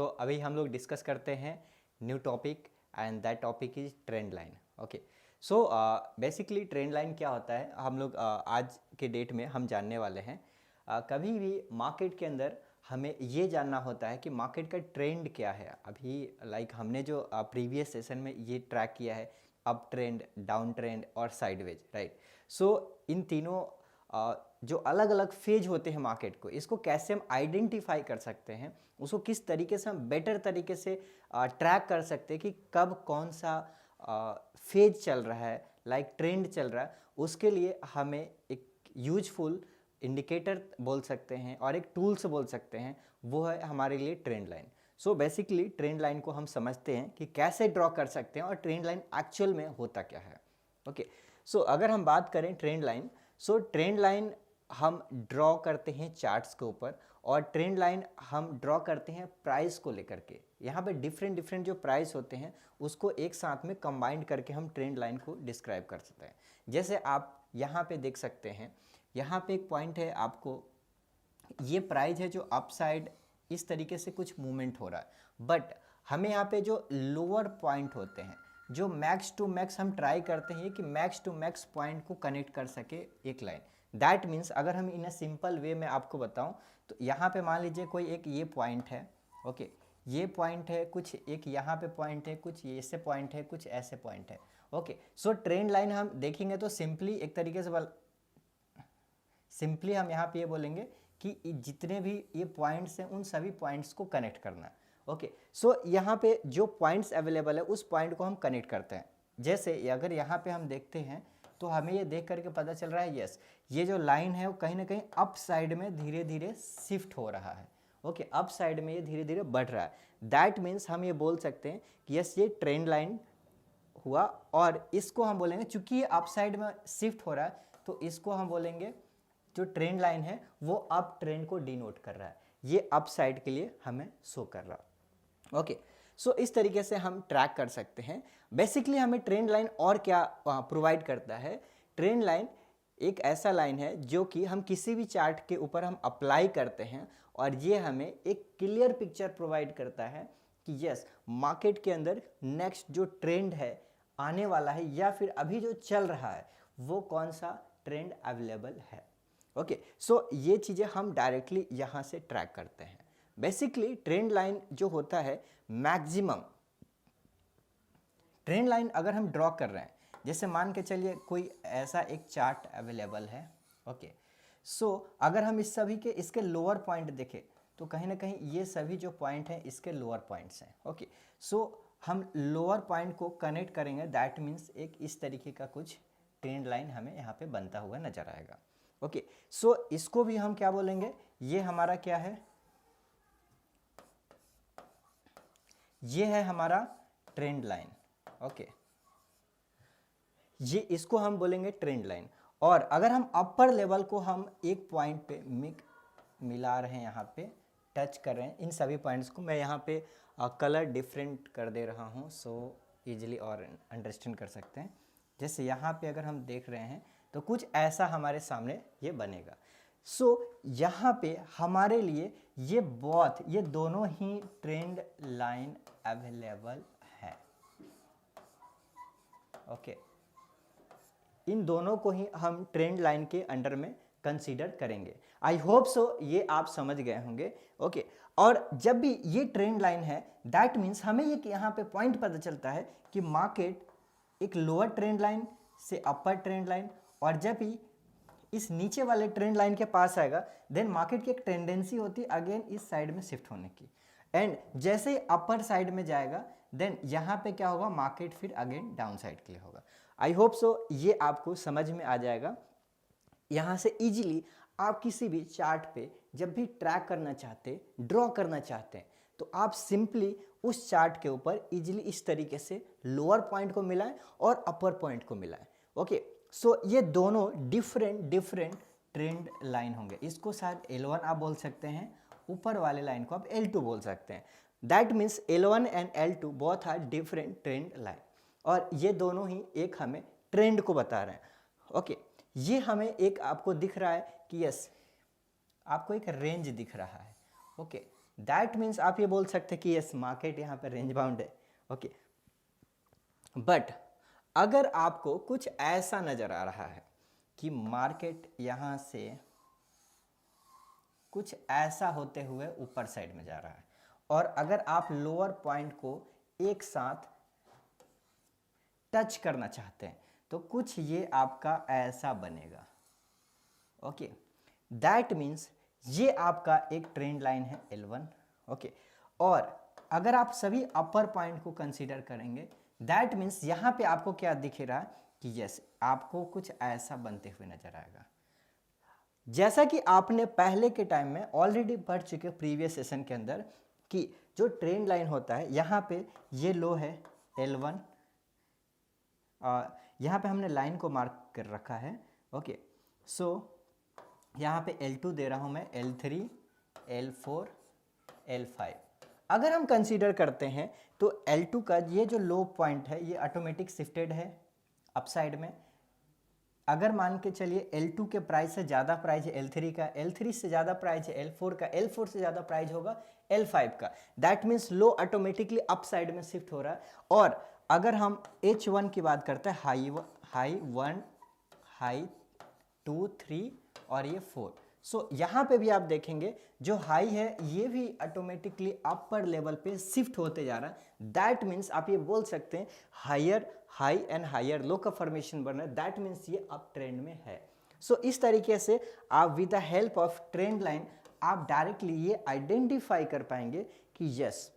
अभी हम लोग डिस्कस करते हैं new topic and that topic is trend line. Okay, so basically trend line क्या होता है हम लोग आज के डेट में हम जानने वाले हैं। कभी भी मार्केट के अंदर हमें ये जानना होता है कि मार्केट का ट्रेंड क्या है। अभी लाइक हमने जो प्रीवियस सेशन में ये ट्रैक किया है, अप ट्रेंड, डाउन ट्रेंड और साइडवेज, राइट। सो इन तीनों जो अलग अलग फेज होते हैं मार्केट को, इसको कैसे हम आइडेंटिफाई कर सकते हैं, उसको किस तरीके से हम बेटर तरीके से ट्रैक कर सकते हैं कि कब कौन सा फेज चल रहा है, लाइक ट्रेंड चल रहा है, उसके लिए हमें एक यूजफुल इंडिकेटर बोल सकते हैं और एक टूल्स बोल सकते हैं, वो है हमारे लिए trend line. So basically trend line को हम समझते हैं कि कैसे ड्रॉ कर सकते हैं और ट्रेंड लाइन एक्चुअल में होता क्या है। ओके, सो अगर हम बात करें ट्रेंड लाइन, सो ट्रेंड लाइन हम ड्रॉ करते हैं चार्ट्स के ऊपर और ट्रेंड लाइन हम ड्रॉ करते हैं प्राइस को लेकर के। यहाँ पे डिफरेंट डिफरेंट जो प्राइस होते हैं उसको एक साथ में कंबाइंड करके हम ट्रेंड लाइन को डिस्क्राइब कर सकते हैं। जैसे आप यहाँ पे देख सकते हैं, यहाँ पे एक पॉइंट है, आपको ये प्राइस है जो अप साइड इस तरीके से कुछ मूवमेंट हो रहा है, बट हमें यहाँ पे जो लोअर पॉइंट होते हैं, जो मैक्स टू मैक्स हम ट्राई करते हैं कि मैक्स टू मैक्स पॉइंट को कनेक्ट कर सके एक लाइन। दैट मीन्स अगर हम इन अ सिंपल वे में आपको बताऊं तो यहाँ पे मान लीजिए कोई एक ये पॉइंट है, ओके, ये पॉइंट है, कुछ एक यहाँ पे पॉइंट है, कुछ ये ऐसे पॉइंट है, कुछ ऐसे पॉइंट है। ओके, सो ट्रेंड लाइन हम देखेंगे तो सिंपली एक तरीके से सिंपली हम यहाँ पे ये बोलेंगे कि जितने भी ये पॉइंट्स हैं उन सभी पॉइंट्स को कनेक्ट करना है। ओके, सो यहाँ पे जो पॉइंट्स अवेलेबल है उस पॉइंट को हम कनेक्ट करते हैं। जैसे अगर यहाँ पे हम देखते हैं तो हमें ये देख करके पता चल रहा है, यस, ये जो लाइन है वो कहीं ना कहीं अप साइड में धीरे धीरे शिफ्ट हो रहा है। ओके, अप साइड में ये धीरे धीरे बढ़ रहा है। दैट मीन्स हम ये बोल सकते हैं कि यस, ये ट्रेंड लाइन हुआ और इसको हम बोलेंगे, चूंकि ये अप साइड में शिफ्ट हो रहा है तो इसको हम बोलेंगे जो ट्रेंड लाइन है वो अप ट्रेंड को डिनोट कर रहा है, ये अप साइड के लिए हमें शो कर रहा है। ओके, सो इस तरीके से हम ट्रैक कर सकते हैं। बेसिकली हमें ट्रेंड लाइन और क्या प्रोवाइड करता है, ट्रेंड लाइन एक ऐसा लाइन है जो कि हम किसी भी चार्ट के ऊपर हम अप्लाई करते हैं और ये हमें एक क्लियर पिक्चर प्रोवाइड करता है कि यस, मार्केट के अंदर नेक्स्ट जो ट्रेंड है आने वाला है या फिर अभी जो चल रहा है वो कौन सा ट्रेंड अवेलेबल है। ओके, सो ये चीज़ें हम डायरेक्टली यहाँ से ट्रैक करते हैं। बेसिकली ट्रेंड लाइन जो होता है, मैक्सिमम ट्रेंड लाइन अगर हम ड्रॉ कर रहे हैं, जैसे मान के चलिए कोई ऐसा एक चार्ट अवेलेबल है। ओके, सो अगर हम इस सभी के इसके लोअर पॉइंट देखें तो कहीं ना कहीं ये सभी जो पॉइंट हैं इसके लोअर पॉइंट्स हैं। ओके, सो हम लोअर पॉइंट को कनेक्ट करेंगे, दैट मीन्स एक इस तरीके का कुछ ट्रेंड लाइन हमें यहाँ पे बनता हुआ नजर आएगा। ओके, सो इसको भी हम क्या बोलेंगे, ये हमारा क्या है, ये है हमारा ट्रेंड लाइन। ओके, ये इसको हम बोलेंगे ट्रेंड लाइन। और अगर हम अपर लेवल को हम एक पॉइंट पे मिला रहे हैं, यहाँ पे टच कर रहे हैं इन सभी पॉइंट्स को, मैं यहाँ पे कलर डिफरेंट कर दे रहा हूँ सो इजीली और अंडरस्टैंड कर सकते हैं। जैसे यहाँ पे अगर हम देख रहे हैं तो कुछ ऐसा हमारे सामने ये बनेगा। सो यहाँ पे हमारे लिए ये दोनों ही ट्रेंड लाइन अवेलेबल है। ओके, इन दोनों को ही हम ट्रेंड लाइन के अंडर में कंसीडर करेंगे। आई होप सो ये आप समझ गए होंगे। ओके, और जब भी ये ट्रेंड लाइन है, दैट मीन्स हमें ये यहाँ पे पॉइंट पता चलता है कि मार्केट एक लोअर ट्रेंड लाइन से अपर ट्रेंड लाइन, और जब भी इस नीचे वाले ट्रेंड लाइन के पास आएगा देन मार्केट की एक टेंडेंसी होती है अगेन इस साइड में शिफ्ट होने की, एंड जैसे अपर साइड में जाएगा देन यहाँ पे क्या होगा, मार्केट फिर अगेन डाउन साइड के लिए होगा। आई होप सो ये आपको समझ में आ जाएगा। यहाँ से इजीली आप किसी भी चार्ट पे जब भी ट्रैक करना चाहते, ड्रॉ करना चाहते हैं, तो आप सिंपली उस चार्ट के ऊपर इजीली इस तरीके से लोअर पॉइंट को मिलाएं और अपर पॉइंट को मिलाएं। ओके, सो ये दोनों डिफरेंट ट्रेंड लाइन होंगे। इसको शायद L1 आप बोल सकते हैं, ऊपर वाले लाइन को आप L2 बोल सकते हैं। That means L1 and L2 both are different trend line, और ये दोनों ही एक हमें ट्रेंड को बता रहे हैं। ओके, ये हमें एक आपको दिख रहा है कि यस, आपको एक रेंज दिख रहा है। ओके, दैट मीन्स आप ये बोल सकते हैं कि यस मार्केट यहाँ पे रेंज बाउंड है, ओके। बट अगर आपको कुछ ऐसा नजर आ रहा है कि मार्केट यहाँ से कुछ ऐसा होते हुए ऊपर साइड में जा रहा है, और अगर आप लोअर पॉइंट को एक साथ टच करना चाहते हैं तो कुछ ये आपका ऐसा बनेगा, ओके। दैट मीन्स ये आपका एक ट्रेंड लाइन है L1, ओके। और अगर आप सभी अपर पॉइंट को कंसीडर करेंगे, दैट मीन्स यहाँ पे आपको क्या दिख रहा है कि यस आपको कुछ ऐसा बनते हुए नजर आएगा। जैसा कि आपने पहले के टाइम में ऑलरेडी पढ़ चुके प्रीवियस सेशन के अंदर कि जो ट्रेंड लाइन होता है यहाँ पे ये लो है L1, यहाँ पे हमने लाइन को मार्क कर रखा है, ओके। सो यहाँ पे L2 दे रहा हूँ मैं, L3, L4, L5। अगर हम कंसीडर करते हैं तो L2 का ये जो लो पॉइंट है ये ऑटोमेटिक शिफ्टेड है अपसाइड में। अगर मान के चलिए L2 के प्राइस से ज़्यादा प्राइस है L3 का, L3 से ज़्यादा प्राइस है L4 का, L4 से ज़्यादा प्राइस होगा L5 का, that means low automatically up side में शिफ्ट हो रहा है। और अगर हम H1 की बात करते हैं, हाई 1, हाई 2, 3 और ये 4, सो यहाँ पे भी आप देखेंगे जो हाई है ये भी ऑटोमेटिकली अपर लेवल पे शिफ्ट होते जा रहा है। दैट मीन्स आप ये बोल सकते हैं higher high and higher low का फॉर्मेशन बन रहा है, दैट मीन्स ये अप ट्रेंड में है। सो इस तरीके से आप with the help of trend line आप डायरेक्टली ये आइडेंटिफाई कर पाएंगे कि यस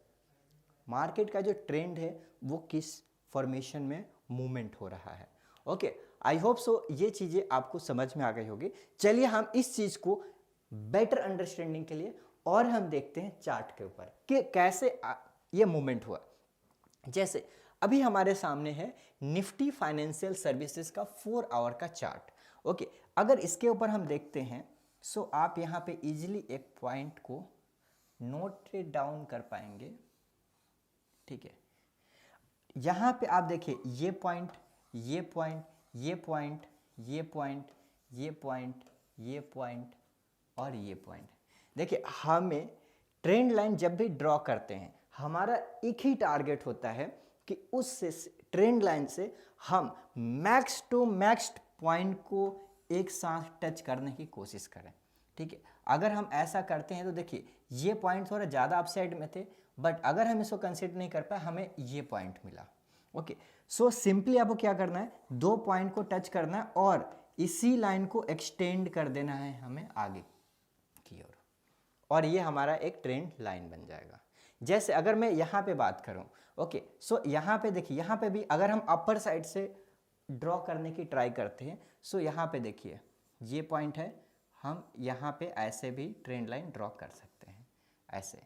मार्केट का जो ट्रेंड है वो किस फॉर्मेशन में मूवमेंट हो रहा है, ओके। आई होप सो ये चीज़ें आपको समझ में आ गई होगी। चलिए हम इस चीज़ को बेटर अंडरस्टैंडिंग के लिए और हम देखते हैं चार्ट के ऊपर कि कैसे ये मूवमेंट हुआ। जैसे अभी हमारे सामने है निफ्टी फाइनेंशियल सर्विसेज का 4 आवर का चार्ट, ओके। अगर इसके ऊपर हम देखते हैं सो आप यहाँ पे इजीली एक पॉइंट को नोट डाउन कर पाएंगे, ठीक है। यहाँ पे आप देखिए ये पॉइंट, ये पॉइंट, ये पॉइंट, ये पॉइंट, ये पॉइंट, ये पॉइंट और ये पॉइंट। देखिए हमें ट्रेंड लाइन जब भी ड्रॉ करते हैं हमारा एक ही टारगेट होता है कि उस ट्रेंड लाइन से हम मैक्स टू मैक्स पॉइंट को एक साथ टच करने की कोशिश करें, ठीक है। अगर हम ऐसा करते हैं तो देखिए ये पॉइंट थोड़ा ज़्यादा अपसाइड में थे, बट अगर हम इसको कंसीडर नहीं कर पाए हमें ये पॉइंट मिला, ओके। सो सिंपली आपको क्या करना है, 2 पॉइंट को टच करना है और इसी लाइन को एक्सटेंड कर देना है हमें आगे की ओर, और ये हमारा एक ट्रेंड लाइन बन जाएगा। जैसे अगर मैं यहाँ पे बात करूँ, ओके। सो यहाँ पे देखिए यहाँ पे भी अगर हम अपर साइड से ड्रॉ करने की ट्राई करते हैं, सो यहाँ पे देखिए ये पॉइंट है, हम यहाँ पे ऐसे भी ट्रेंड लाइन ड्रॉ कर सकते हैं ऐसे।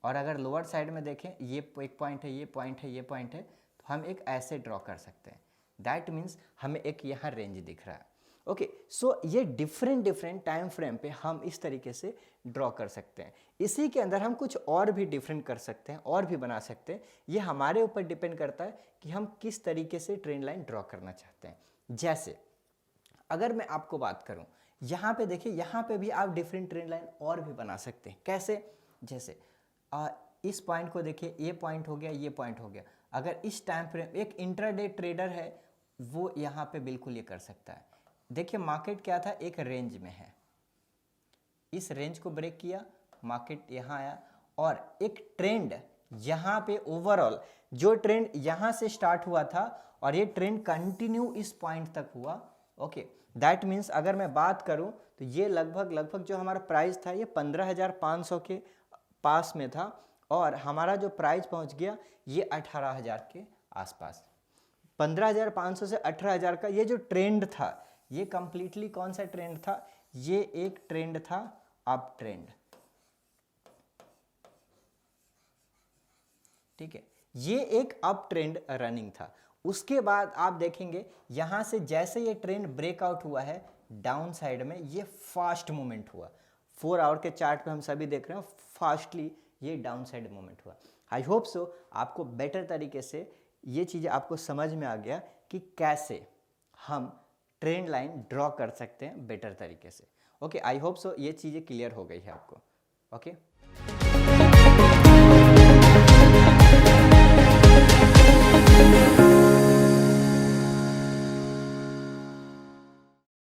और अगर लोअर साइड में देखें ये एक पॉइंट है, ये पॉइंट है, ये पॉइंट है, तो हम एक ऐसे ड्रॉ कर सकते हैं। दैट मीन्स हमें एक यहाँ रेंज दिख रहा है, ओके। सो ये डिफरेंट टाइम फ्रेम पे हम इस तरीके से ड्रॉ कर सकते हैं। इसी के अंदर हम कुछ और भी डिफरेंट कर सकते हैं और भी बना सकते हैं, ये हमारे ऊपर डिपेंड करता है कि हम किस तरीके से ट्रेंड लाइन ड्रॉ करना चाहते हैं। जैसे अगर मैं आपको बात करूं यहाँ पे देखिए यहाँ पे भी आप डिफरेंट ट्रेंड लाइन और भी बना सकते हैं। कैसे? जैसे इस पॉइंट को देखिए, ये पॉइंट हो गया, ये पॉइंट हो गया। अगर इस टाइम फ्रेम एक इंट्राडे ट्रेडर है वो यहाँ पे बिल्कुल ये कर सकता है। देखिए मार्केट क्या था, एक रेंज में है, इस रेंज को ब्रेक किया, मार्केट यहाँ आया और एक ट्रेंड यहाँ पे ओवरऑल जो ट्रेंड यहाँ से स्टार्ट हुआ था और ये ट्रेंड कंटिन्यू इस पॉइंट तक हुआ, ओके। दैट मीन्स अगर मैं बात करूं तो ये लगभग जो हमारा प्राइस था ये 15,500 के पास में था और हमारा जो प्राइस पहुंच गया ये 18,000 के आसपास। 15,500 से 18,000 का ये जो ट्रेंड था ये कंप्लीटली कौन सा ट्रेंड था? ये एक ट्रेंड था अप ट्रेंड, ठीक है, ये एक अप ट्रेंड रनिंग था। उसके बाद आप देखेंगे यहां से जैसे ये ट्रेंड ब्रेकआउट हुआ है डाउन साइड में, ये फास्ट मूवमेंट हुआ। 4 आवर के चार्ट पे हम सभी देख रहे हैं फास्टली ये डाउन साइड मूवमेंट हुआ। आई होप सो आपको बेटर तरीके से ये चीज़ें आपको समझ में आ गया कि कैसे हम ट्रेंड लाइन ड्रॉ कर सकते हैं बेटर तरीके से। ओके, आई होप सो ये चीज़ें क्लियर हो गई है आपको। ओके।